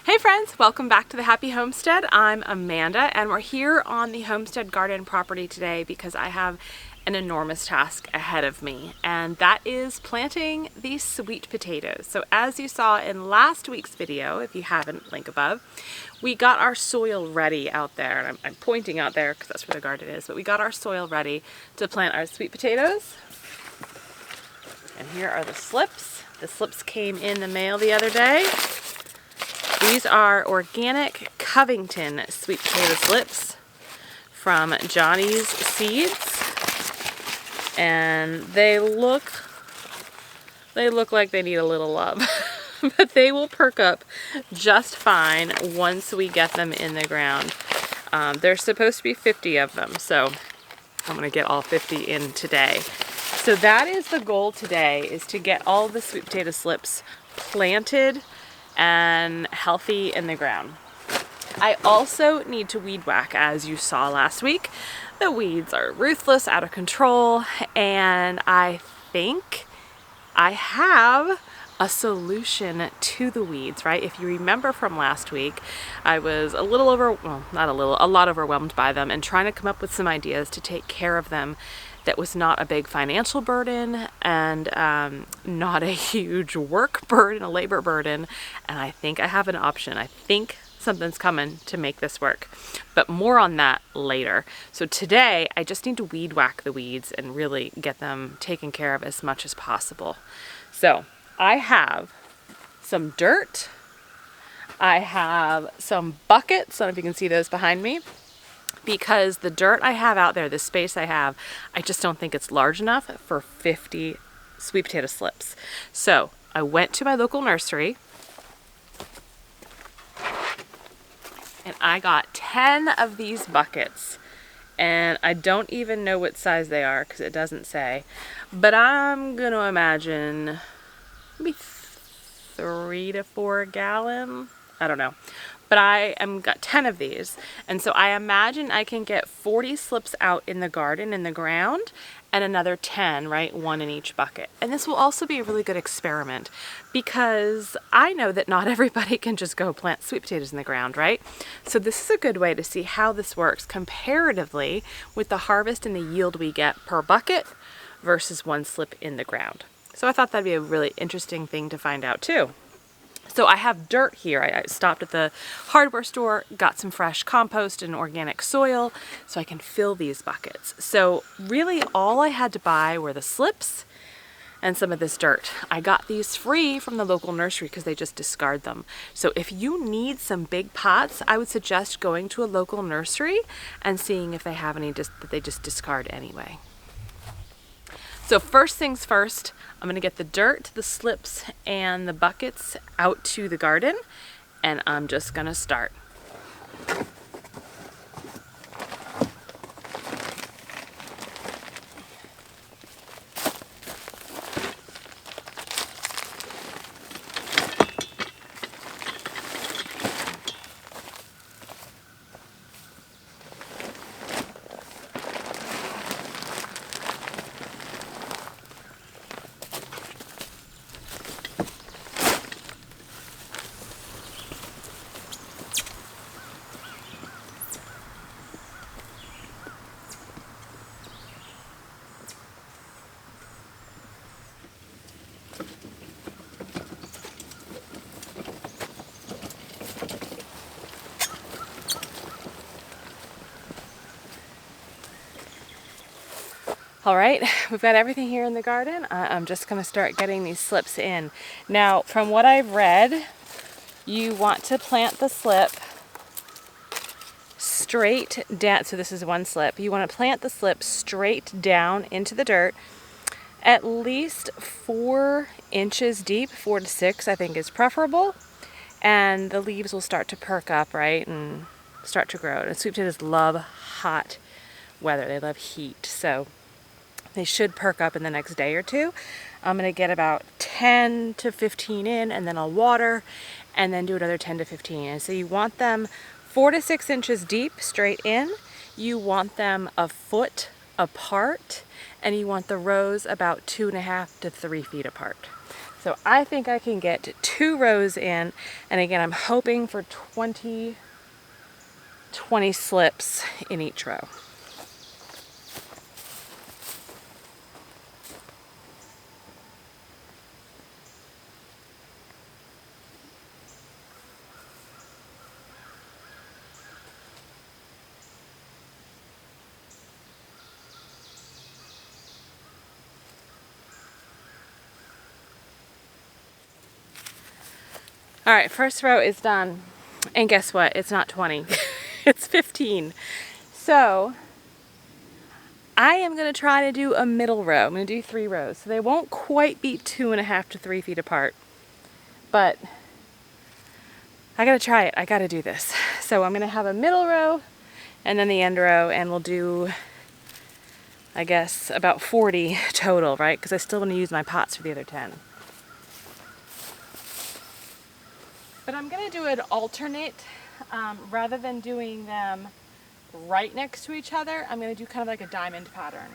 Hey friends, welcome back to the Happy Homestead. I'm Amanda and we're here on the homestead garden property today because I have an enormous task ahead of me, and that is planting these sweet potatoes. So as you saw in last week's video, if you haven't, link above, we got our soil ready out there, and I'm pointing out there because that's where the garden is, but we got our soil ready to plant our sweet potatoes. And here are the slips. The slips came in the mail the other day. These are organic Covington sweet potato slips from Johnny's Seeds, and they look like they need a little love, but they will perk up just fine once we get them in the ground. There's supposed to be 50 of them, so I'm gonna get all 50 in today. So that is the goal today, is to get all the sweet potato slips planted and healthy in the ground. I also need to weed whack, as you saw last week. The weeds are ruthless, out of control, and I think I have a solution to the weeds, right? If you remember from last week, I was a lot overwhelmed by them and trying to come up with some ideas to take care of them that was not a big financial burden and not a huge work burden, a labor burden. And I think I have an option. I think something's coming to make this work, but more on that later. So today I just need to weed whack the weeds and really get them taken care of as much as possible. So I have some dirt. I have some buckets. I don't know if you can see those behind me. Because the dirt I have out there, the space I have, I just don't think it's large enough for 50 sweet potato slips. So I went to my local nursery and I got 10 of these buckets. And I don't even know what size they are because it doesn't say. But I'm going to imagine maybe 3 to 4 gallon. I don't know. But I got 10 of these, and so I imagine I can get 40 slips out in the garden, in the ground, and another 10, right? 1 in each bucket. And this will also be a really good experiment because I know that not everybody can just go plant sweet potatoes in the ground, right? So this is a good way to see how this works comparatively with the harvest and the yield we get per bucket versus 1 slip in the ground. So I thought that'd be a really interesting thing to find out too. So I have dirt here. I stopped at the hardware store, got some fresh compost and organic soil so I can fill these buckets. So really all I had to buy were the slips and some of this dirt. I got these free from the local nursery because they just discard them. So if you need some big pots, I would suggest going to a local nursery and seeing if they have any that they just discard anyway. So first things first, I'm going to get the dirt, the slips, and the buckets out to the garden, and I'm just going to start. All right, we've got everything here in the garden. I'm just going to start getting these slips in. Now, from what I've read, you want to plant the slip straight down. So this is 1 slip. You want to plant the slip straight down into the dirt, at least 4 inches deep. 4 to 6, I think, is preferable. And the leaves will start to perk up, right, and start to grow. And sweet potatoes love hot weather. They love heat. So they should perk up in the next day or two. I'm going to get about 10 to 15 in, and then I'll water, and then do another 10 to 15 in. So you want them 4 to 6 inches deep, straight in. You want them a foot apart, and you want the rows about 2.5 to 3 feet apart. So I think I can get 2 rows in, and again, I'm hoping for 20 slips in each row. All right, first row is done. And guess what? It's not 20, it's 15. So I am gonna try to do a middle row. I'm gonna do 3 rows. So they won't quite be 2.5 to 3 feet apart, but I gotta try it. I gotta do this. So I'm gonna have a middle row and then the end row, and we'll do, I guess, about 40 total, right? Because I still want to use my pots for the other 10. But I'm gonna do it alternate, rather than doing them right next to each other. I'm gonna do kind of like a diamond pattern.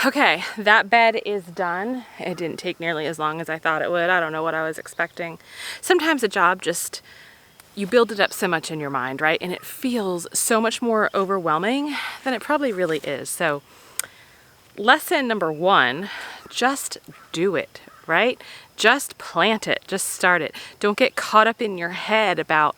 Okay, that bed is done. It didn't take nearly as long as I thought it would. I don't know what I was expecting. Sometimes a job just, you build it up so much in your mind, right? And it feels so much more overwhelming than it probably really is. So lesson number 1, just do it, right? Just plant it, just start it. Don't get caught up in your head about,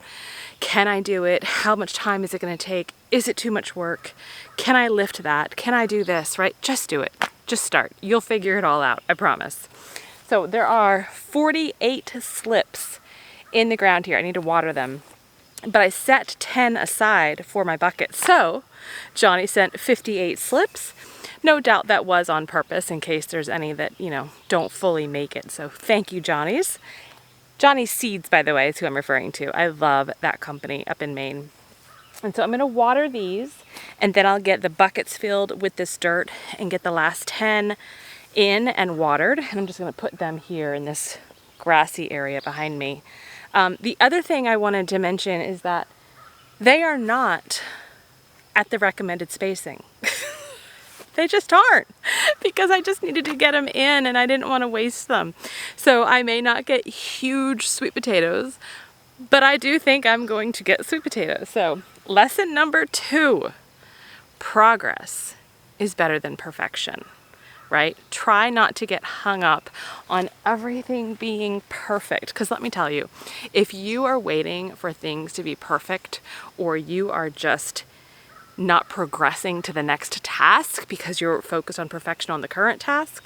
can I do it? How much time is it gonna take? Is it too much work? Can I lift that? Can I do this, right? Just do it, just start. You'll figure it all out, I promise. So there are 48 slips in the ground here. I need to water them, but I set 10 aside for my bucket. So Johnny sent 58 slips. No doubt that was on purpose in case there's any that, you know, don't fully make it. So thank you, Johnny's. Johnny's Seeds, by the way, is who I'm referring to. I love that company up in Maine. And so I'm gonna water these, and then I'll get the buckets filled with this dirt and get the last 10 in and watered. And I'm just gonna put them here in this grassy area behind me. The other thing I wanted to mention is that they are not at the recommended spacing. They just aren't, because I just needed to get them in and I didn't want to waste them. So I may not get huge sweet potatoes, but I do think I'm going to get sweet potatoes. So lesson number 2, progress is better than perfection, right? Try not to get hung up on everything being perfect. Because let me tell you, if you are waiting for things to be perfect, or you are just not progressing to the next task because you're focused on perfection on the current task,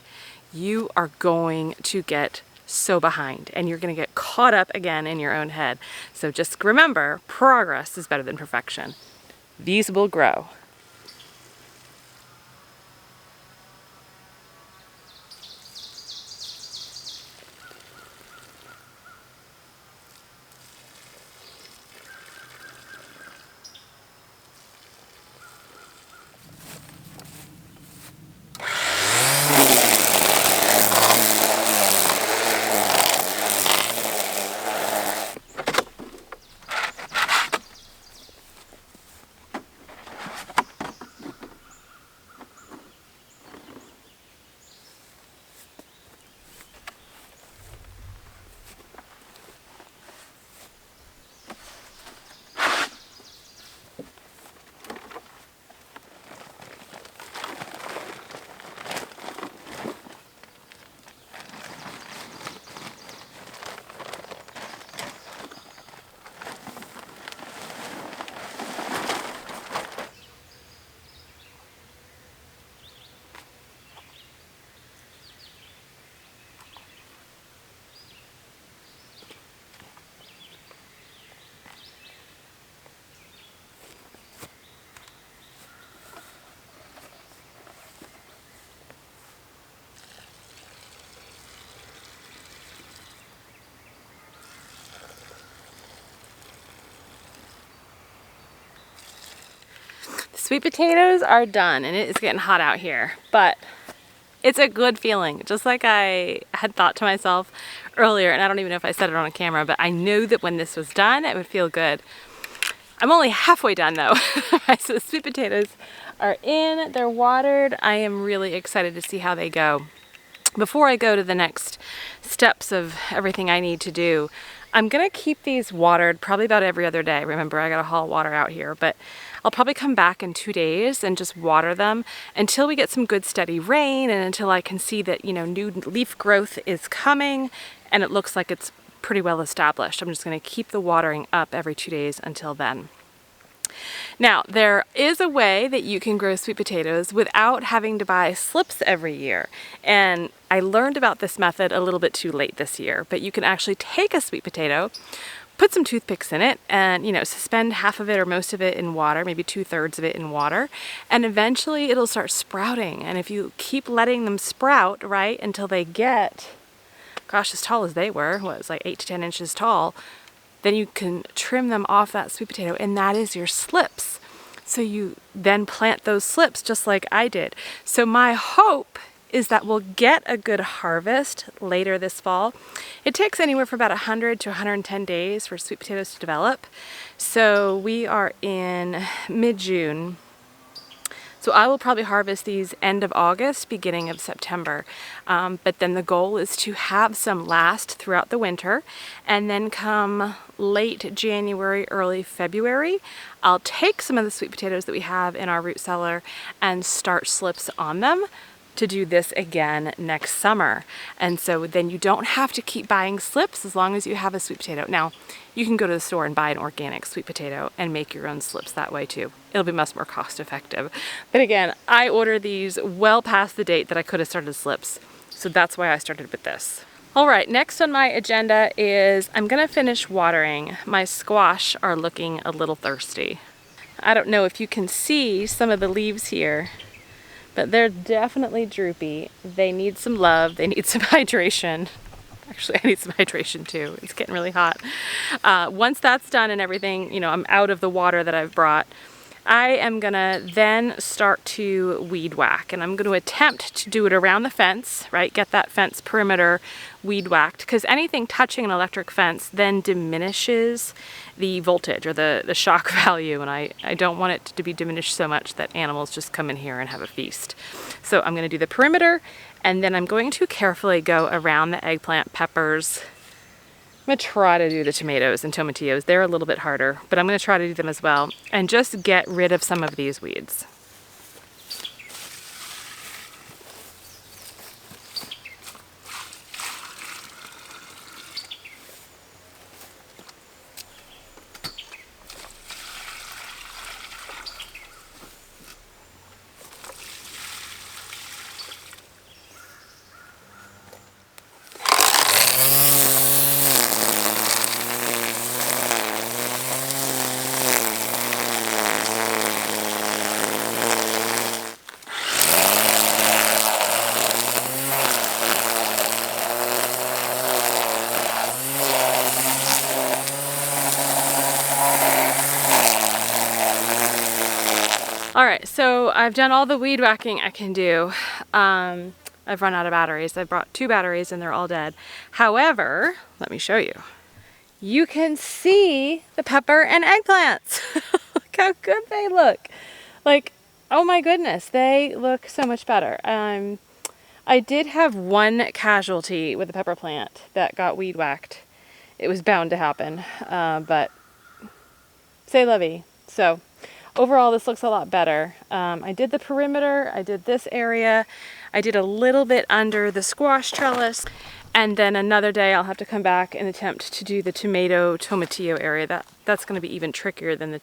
you are going to get so behind and you're going to get caught up again in your own head. So just remember, progress is better than perfection. These will grow. Sweet potatoes are done, and it is getting hot out here, but it's a good feeling. Just like I had thought to myself earlier, and I don't even know if I said it on camera, but I knew that when this was done, it would feel good. I'm only halfway done though. So the sweet potatoes are in, they're watered. I am really excited to see how they go. Before I go to the next steps of everything I need to do, I'm gonna keep these watered probably about every other day. Remember, I gotta haul water out here, but I'll probably come back in 2 days and just water them until we get some good steady rain and until I can see that, you know, new leaf growth is coming and it looks like it's pretty well established. I'm just gonna keep the watering up every 2 days until then. Now, there is a way that you can grow sweet potatoes without having to buy slips every year. And I learned about this method a little bit too late this year, but you can actually take a sweet potato, put some toothpicks in it, and, you know, suspend half of it or most of it in water, maybe 2/3 of it in water, and eventually it'll start sprouting. And if you keep letting them sprout, right, until they get, gosh, as tall as they were, what, it was like 8 to 10 inches tall, then you can trim them off that sweet potato, and that is your slips. So you then plant those slips just like I did. So my hope is that we'll get a good harvest later this fall. It takes anywhere from about 100 to 110 days for sweet potatoes to develop. So we are in mid-June. So I will probably harvest these end of August, beginning of September. But then the goal is to have some last throughout the winter, and then come late January, early February, I'll take some of the sweet potatoes that we have in our root cellar and start slips on them to do this again next summer. And so then you don't have to keep buying slips as long as you have a sweet potato. Now, you can go to the store and buy an organic sweet potato and make your own slips that way too. It'll be much more cost effective. But again, I ordered these well past the date that I could have started slips. So that's why I started with this. All right, next on my agenda is I'm gonna finish watering. My squash are looking a little thirsty. I don't know if you can see some of the leaves here, but they're definitely droopy. They need some love, they need some hydration. Actually, I need some hydration too. It's getting really hot. Once that's done and everything, you know, I'm out of the water that I've brought, I am gonna then start to weed whack, and I'm gonna attempt to do it around the fence, right? Get that fence perimeter weed whacked, because anything touching an electric fence then diminishes the voltage or the shock value, and I don't want it to be diminished so much that animals just come in here and have a feast. So I'm gonna do the perimeter, and then I'm going to carefully go around the eggplant, peppers. I'm gonna try to do the tomatoes and tomatillos. They're a little bit harder, but I'm gonna try to do them as well and just get rid of some of these weeds. All right, so I've done all the weed whacking I can do. I've run out of batteries. I brought 2 batteries and they're all dead. However, let me show you. You can see the pepper and eggplants. Look how good they look. Like, oh my goodness, they look so much better. I did have one casualty with a pepper plant that got weed whacked. It was bound to happen, but c'est la vie. So overall, this looks a lot better. I did the perimeter, I did this area, I did a little bit under the squash trellis, and then another day I'll have to come back and attempt to do the tomatillo area. That's going to be even trickier than the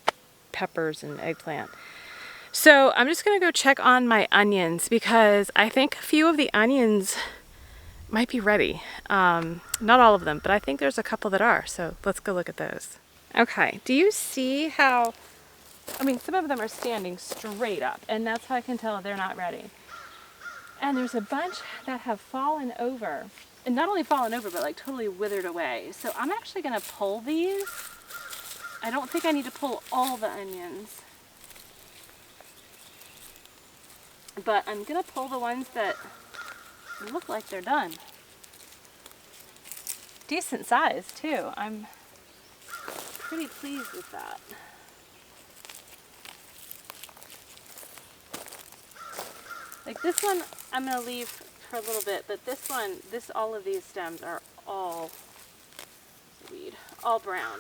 peppers and eggplant. So I'm just going to go check on my onions because I think a few of the onions might be ready. Not all of them, but I think there's a couple that are. So let's go look at those. Okay, do you see how, I mean, some of them are standing straight up, and that's how I can tell they're not ready. And there's a bunch that have fallen over, and not only fallen over, but like totally withered away. So I'm actually gonna pull these. I don't think I need to pull all the onions, but I'm gonna pull the ones that look like they're done. Decent size too. I'm pretty pleased with that. Like this one, I'm gonna leave for a little bit, but this one, all of these stems are all weed, all brown.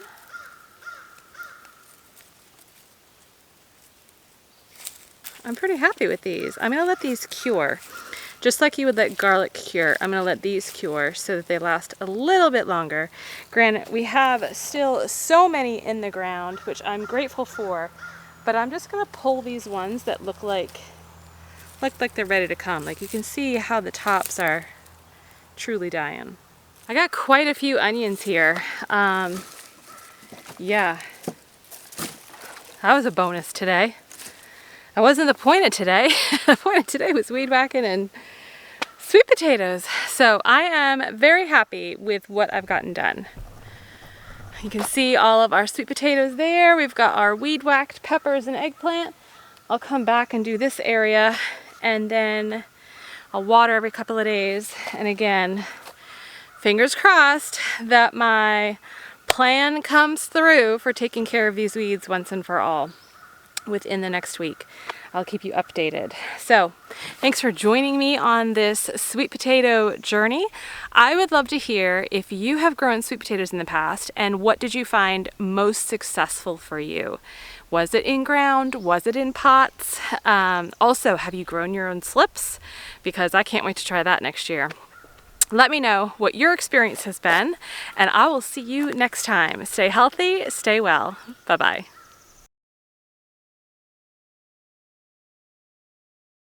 I'm pretty happy with these. I'm gonna let these cure. Just like you would let garlic cure, I'm gonna let these cure so that they last a little bit longer. Granted, we have still so many in the ground, which I'm grateful for, but I'm just gonna pull these ones that look like they're ready to come. Like you can see how the tops are truly dying. I got quite a few onions here. Yeah, that was a bonus today. That wasn't the point of today. The point of today was weed whacking and sweet potatoes. So I am very happy with what I've gotten done. You can see all of our sweet potatoes there. We've got our weed whacked peppers and eggplant. I'll come back and do this area, and then I'll water every couple of days. And again, fingers crossed that my plan comes through for taking care of these weeds once and for all within the next week. I'll keep you updated. So thanks for joining me on this sweet potato journey. I would love to hear if you have grown sweet potatoes in the past, and what did you find most successful for you? Was it in ground? Was it in pots? Also, have you grown your own slips? Because I can't wait to try that next year. Let me know what your experience has been, and I will see you next time. Stay healthy, stay well. Bye-bye.